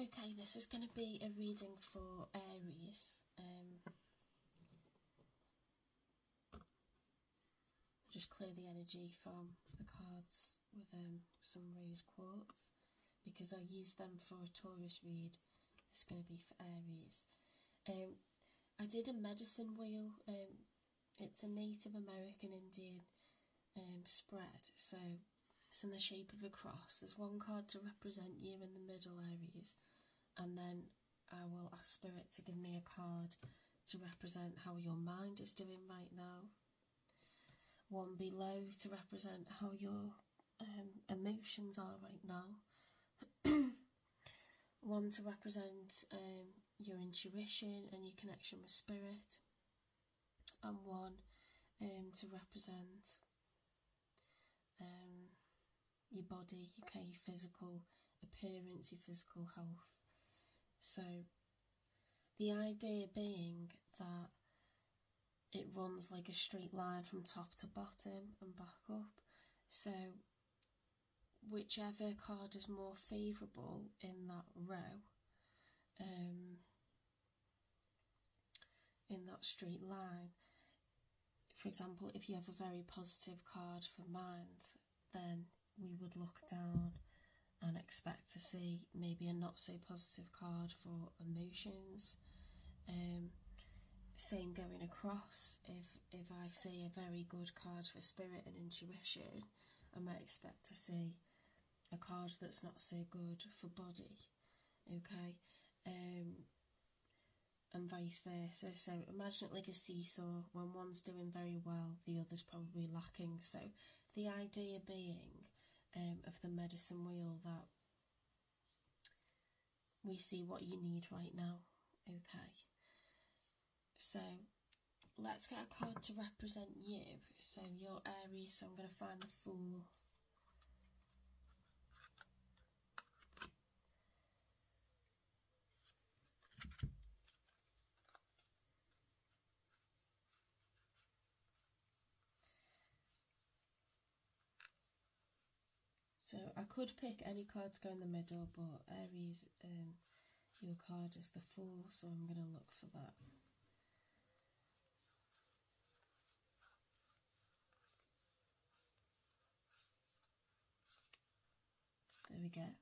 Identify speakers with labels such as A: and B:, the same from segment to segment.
A: Okay, this is going to be a reading for Aries. Just clear the energy from the cards with some rose quartz, because I use them for a Taurus read. It's going to be for Aries. I did a medicine wheel. It's a Native American Indian spread, so it's in the shape of a cross. There's one card to represent you in the middle, Aries, and then I will ask Spirit to give me a card to represent how your mind is doing right now. One below to represent how your emotions are right now. One to represent your intuition and your connection with Spirit. And one to represent your body, your physical appearance, your physical health. So the idea being that it runs like a straight line from top to bottom and back up. So whichever card is more favourable in that row, in that straight line. For example, if you have a very positive card for mind, then we would look down and expect to see maybe a not so positive card for emotions. Same going across. If I see a very good card for spirit and intuition, I might expect to see a card that's not so good for body. Okay, and vice versa. So imagine it like a seesaw. When one's doing very well, the other's probably lacking. So the idea being of the medicine wheel, that we see what you need right now. Okay, so let's get a card to represent you. So you're Aries, so I'm going to find the Fool. So I could pick any card to go in the middle, but Aries, your card is the Fool, so I'm going to look for that. There we go.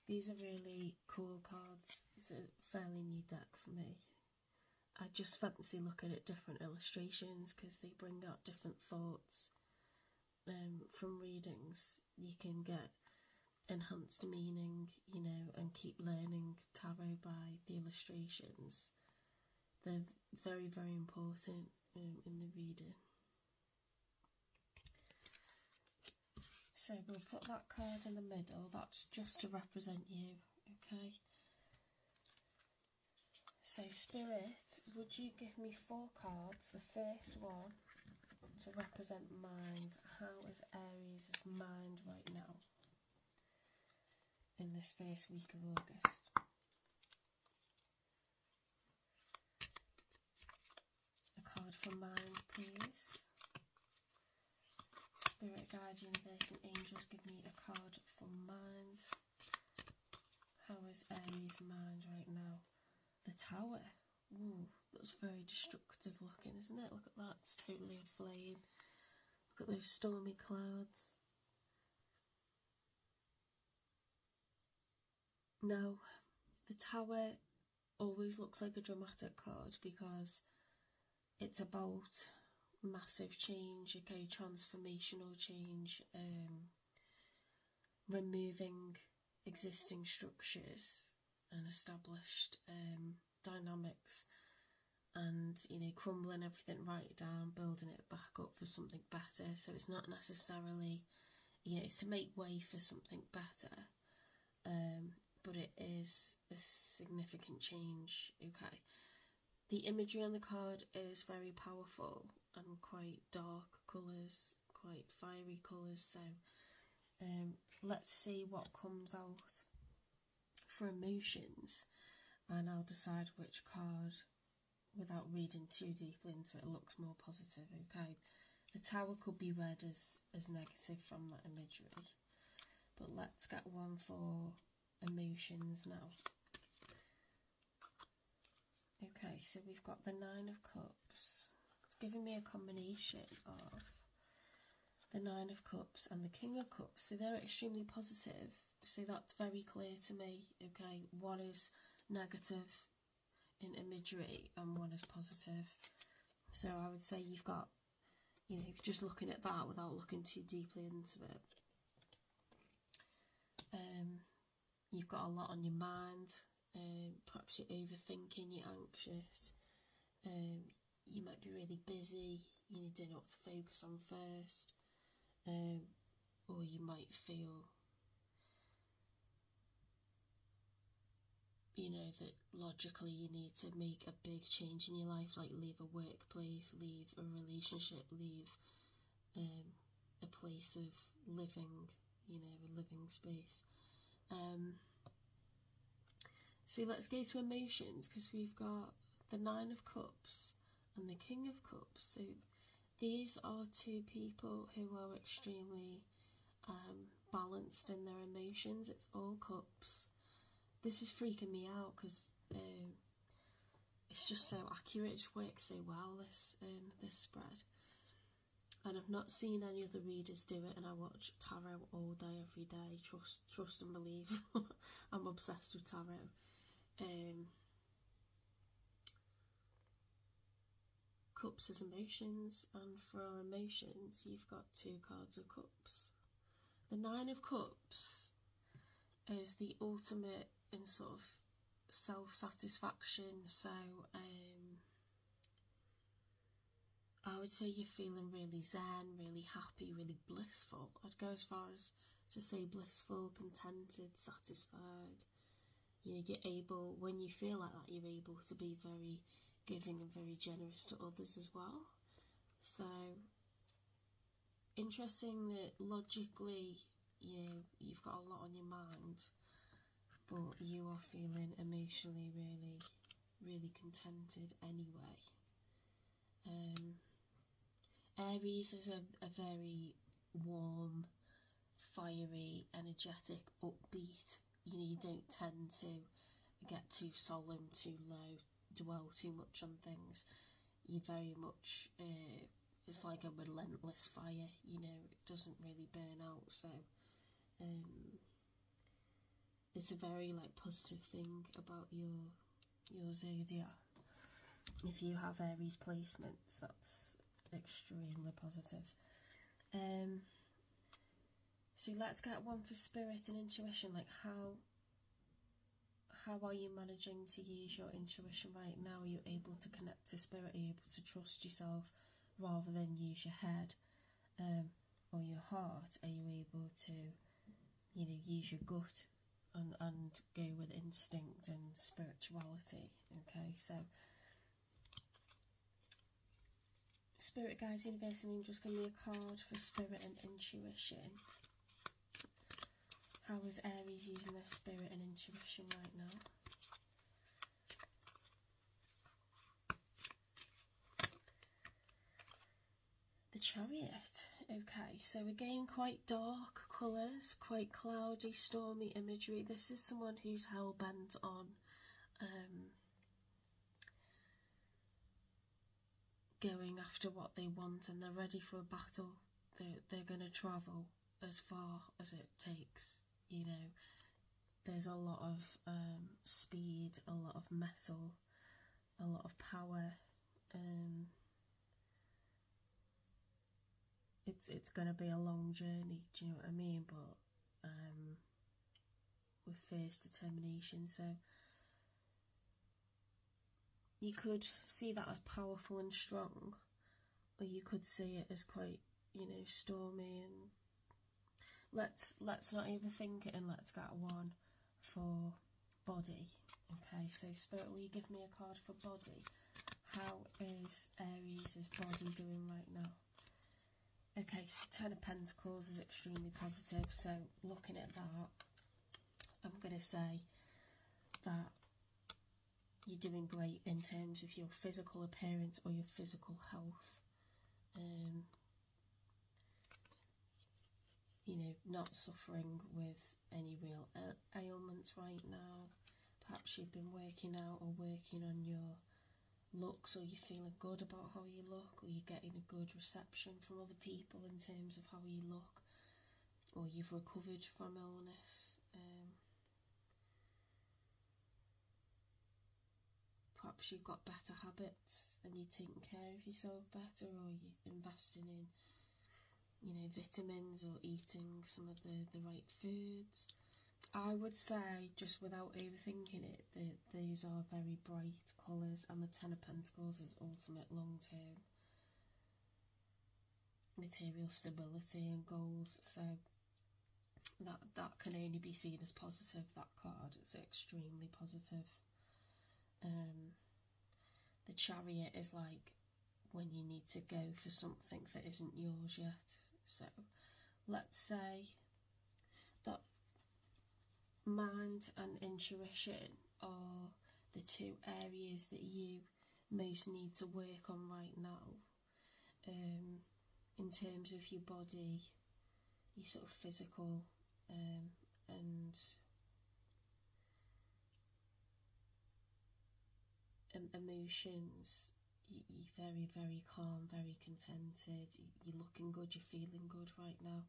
A: These are really cool cards. It's a fairly new deck for me. I just fancy looking at different illustrations because they bring out different thoughts. From readings, you can get enhanced meaning, you know, and keep learning tarot by the illustrations. They're very, very important in the reading. So we'll put that card in the middle. That's just to represent you, okay? So Spirit, would you give me 4 cards? The first one to represent mind. How is Aries' mind right now in this first week of August? A card for mind, please. Spirit, guide, universe and angels, give me a card for mind. How is Aries' mind right now? The Tower. Ooh, that's very destructive looking, isn't it? Look at that, it's totally aflame. Look at those stormy clouds. Now, the Tower always looks like a dramatic card because it's about massive change, okay, transformational change, removing existing structures and established dynamics, and, you know, crumbling everything right down, building it back up for something better. So it's not necessarily, you know, it's to make way for something better, but it is a significant change, okay. The imagery on the card is very powerful and quite dark colours, quite fiery colours, so let's see what comes out for emotions, and I'll decide which card, without reading too deeply into it, looks more positive, okay. The Tower could be read as negative from that imagery, but let's get one for emotions now. Okay, so we've got the Nine of Cups. It's giving me a combination of the Nine of Cups and the King of Cups. So they're extremely positive. So that's very clear to me. Okay, one is negative in imagery and one is positive. So I would say you've got, you know, just looking at that without looking too deeply into it. You've got a lot on your mind. Perhaps you're overthinking, you're anxious, you might be really busy, you don't know what to focus on first, or you might feel, you know, that logically you need to make a big change in your life, like leave a workplace, leave a relationship, leave a place of living, you know, a living space. So let's go to emotions, because we've got the Nine of Cups and the King of Cups. So these are two people who are extremely balanced in their emotions. It's all cups. This is freaking me out because it's just so accurate. It just works so well, this spread. And I've not seen any other readers do it, and I watch tarot all day, every day. Trust and believe. I'm obsessed with tarot. Cups is emotions, and for our emotions you've got two cards of cups. The Nine of Cups is the ultimate in sort of self-satisfaction. So I would say you're feeling really zen, really happy, really blissful. I'd go as far as to say blissful, contented, satisfied. You know, you're able, when you feel like that, you're able to be very giving and very generous to others as well. So interesting that logically, you know, you've got a lot on your mind, but you are feeling emotionally really, really contented anyway. Aries is a very warm, fiery, energetic, upbeat. You know, you don't tend to get too solemn, too low, dwell too much on things. You very much, it's like a relentless fire, you know, it doesn't really burn out. So it's a very like positive thing about your zodiac. If you have Aries placements, that's extremely positive. So let's get one for spirit and intuition. Like how are you managing to use your intuition right now? Are you able to connect to spirit? Are you able to trust yourself rather than use your head or your heart? Are you able to, you know, use your gut and go with instinct and spirituality? Okay, so spirit guides, universe and angels, give me a card for spirit and intuition. How is Aries using their spirit and intuition right now? The Chariot. Okay, so again, quite dark colours, quite cloudy, stormy imagery. This is someone who's hell-bent on going after what they want, and they're ready for a battle. They're going to travel as far as it takes. You know, there's a lot of speed, a lot of metal, a lot of power. It's going to be a long journey, do you know what I mean? But with fierce determination. So you could see that as powerful and strong, or you could see it as quite, you know, stormy. And let's not overthink it, and let's get one for body. Okay, so Spirit, will you give me a card for body? How is Aries' body doing right now? Okay, so Ten of Pentacles is extremely positive. So looking at that, I'm going to say that you're doing great in terms of your physical appearance or your physical health. You know, not suffering with any real ailments confidence right now. Perhaps you've been working out or working on your looks, or you're feeling good about how you look, or you're getting a good reception from other people in terms of how you look, or you've recovered from illness. Perhaps you've got better habits and you're taking care of yourself better, or you're investing in, you know, vitamins, or eating some of the right foods. I would say, just without overthinking it, that these are very bright colours, and the Ten of Pentacles is ultimate long-term material stability and goals. So that can only be seen as positive. That card is extremely positive. The Chariot is like when you need to go for something that isn't yours yet. So let's say that mind and intuition are the two areas that you most need to work on right now, in terms of your body, your sort of physical and emotions. You're very, very calm, very contented, you're looking good, you're feeling good right now.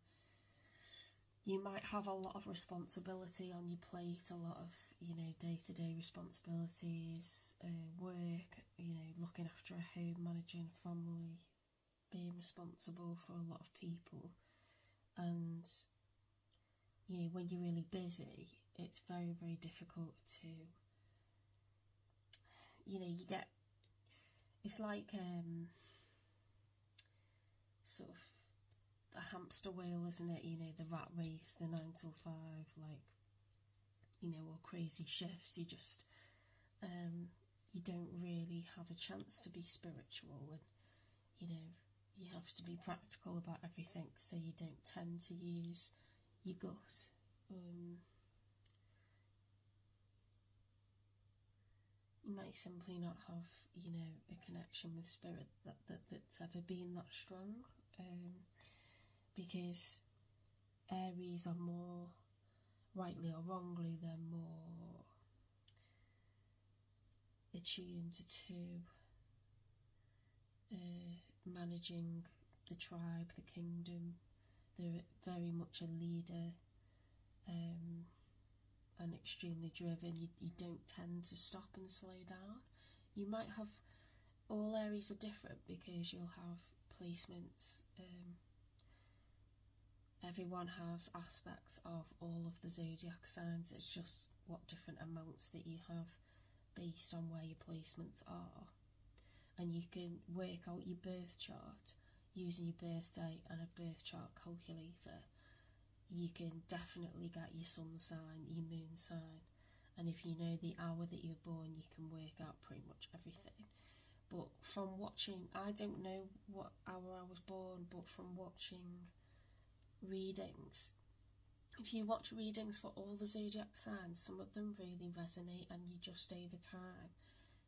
A: You might have a lot of responsibility on your plate, a lot of, you know, day-to-day responsibilities, work, you know, looking after a home, managing a family, being responsible for a lot of people. And, you know, when you're really busy, it's very, very difficult to, you know, you get, it's like sort of a hamster wheel, isn't it? You know, the rat race, the 9 till 5, like, you know, or crazy shifts. You just, you don't really have a chance to be spiritual, and, you know, you have to be practical about everything, so you don't tend to use your gut. You might simply not have, you know, a connection with spirit that's ever been that strong, because Aries are more, rightly or wrongly, they're more attuned to managing the tribe, the kingdom. They're very much a leader, and extremely driven. You don't tend to stop and slow down. You might have, all Aries are different because you'll have placements. Everyone has aspects of all of the zodiac signs. It's just what different amounts that you have based on where your placements are. And you can work out your birth chart using your birthday and a birth chart calculator. You can definitely get your sun sign, your moon sign, and if you know the hour that you're born, you can work out pretty much everything. But from watching, I don't know what hour I was born, but from watching readings, if you watch readings for all the zodiac signs, some of them really resonate, and you just over time,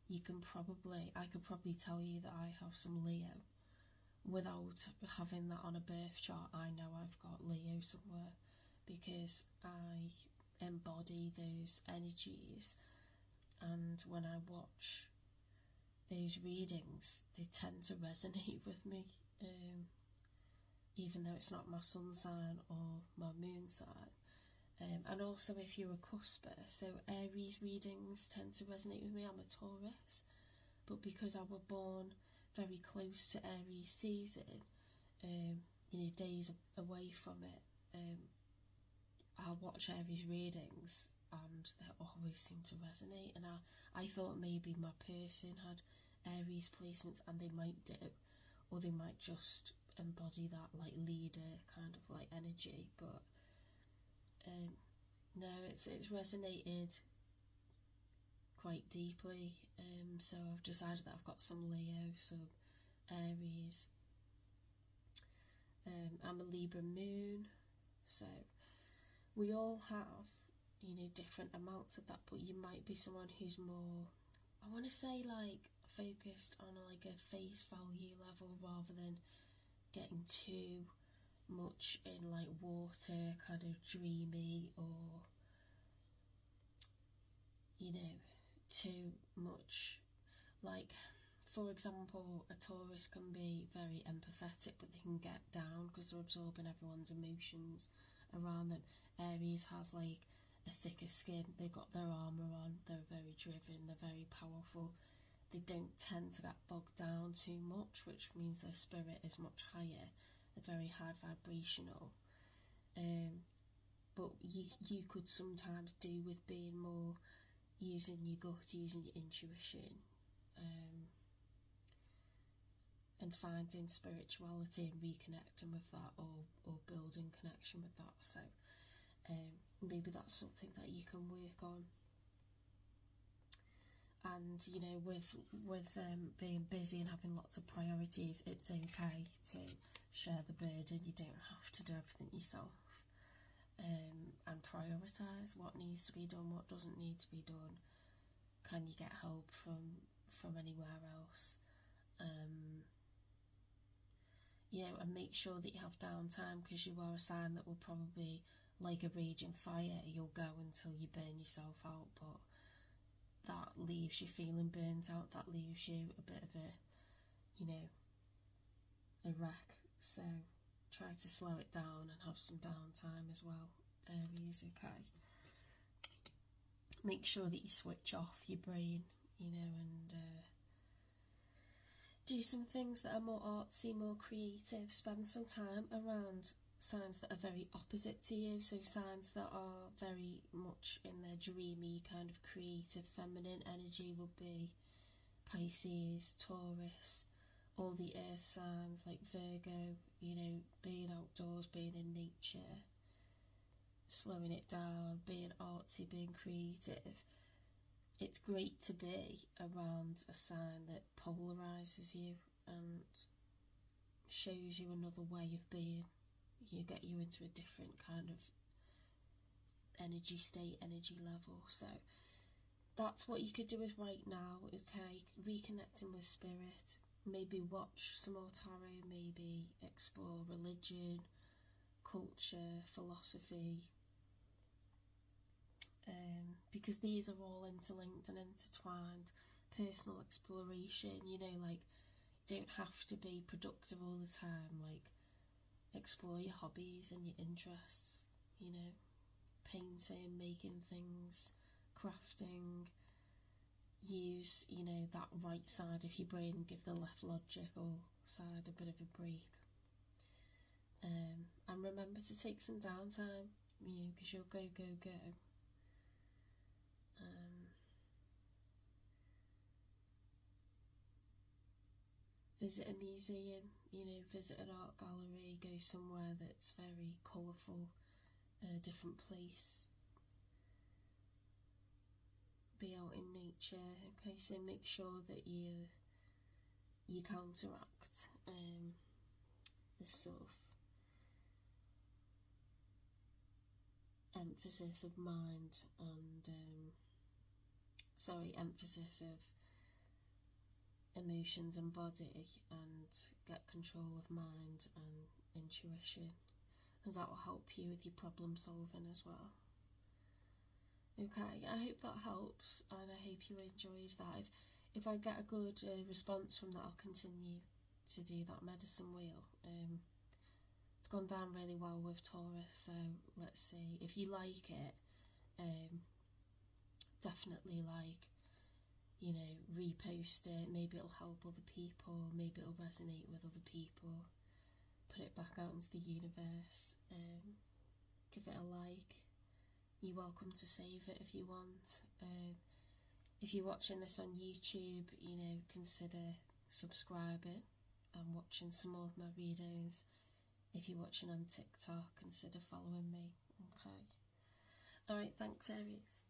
A: you can probably, I could probably tell you that I have some Leo. Without having that on a birth chart, I know I've got Leo somewhere, because I embody those energies, and when I watch those readings, they tend to resonate with me, even though it's not my sun sign or my moon sign. And also, if you're a cusper, so Aries readings tend to resonate with me. I'm a Taurus, but because I was born very close to Aries season, you know, days away from it, I watch Aries readings and they always seem to resonate. And I thought maybe my person had Aries placements and they might dip, or they might just embody that like leader kind of like energy. But no, it's resonated quite deeply, so I've decided that I've got some Leo, some Aries. I'm a Libra moon, so we all have, you know, different amounts of that, but you might be someone who's more, I want to say, like focused on like a face value level rather than getting too much in like water, kind of dreamy, or you know, too much. Like, for example, a Taurus can be very empathetic, but they can get down because they're absorbing everyone's emotions around them. Aries has like a thicker skin, they've got their armour on, they're very driven, they're very powerful. They don't tend to get bogged down too much, which means their spirit is much higher. They're very high vibrational. But you could sometimes do with being more using your gut, using your intuition, and finding spirituality and reconnecting with that, or building connection with that. So maybe that's something that you can work on. And you know, with being busy and having lots of priorities, it's okay to share the burden. You don't have to do everything yourself, and prioritise what needs to be done, what doesn't need to be done. Can you get help from anywhere else? You know, and make sure that you have downtime, because you are a sign that will probably, like a raging fire, you'll go until you burn yourself out, but that leaves you feeling burnt out, that leaves you a bit of a, you know, a wreck. So try to slow it down and have some downtime as well, Aries, okay? Make sure that you switch off your brain, you know, and do some things that are more artsy, more creative. Spend some time around signs that are very opposite to you, so signs that are very much in their dreamy kind of creative feminine energy would be Pisces, Taurus, all the earth signs like Virgo, you know, being outdoors, being in nature, slowing it down, being artsy, being creative. It's great to be around a sign that polarises you and shows you another way of being. You get you into a different kind of energy state, energy level. So that's what you could do with right now, okay? Reconnecting with spirit. Maybe watch some more tarot, maybe explore religion, culture, philosophy, because these are all interlinked and intertwined. Personal exploration, you know, like, you don't have to be productive all the time. Like, explore your hobbies and your interests, you know, painting, making things, crafting. Use, you know, that right side of your brain, give the left logical side a bit of a break. And remember to take some downtime, you know, because you'll go, go, go. Visit a museum, you know, visit an art gallery, go somewhere that's very colourful, a different place. Be out in nature, okay? So make sure that you counteract this sort of emphasis of mind and emphasis of emotions and body, and get control of mind and intuition, because that will help you with your problem solving as well. Okay, I hope that helps, and I hope you enjoyed that. If I get a good response from that, I'll continue to do that medicine wheel. It's gone down really well with Taurus, so let's see. If you like it, definitely, like, you know, repost it. Maybe it'll help other people, maybe it'll resonate with other people. Put it back out into the universe. Give it a like. You're welcome to save it if you want. If you're watching this on YouTube, you know, consider subscribing and watching some more of my videos. If you're watching on TikTok, consider following me. Okay. Alright, thanks, Aries.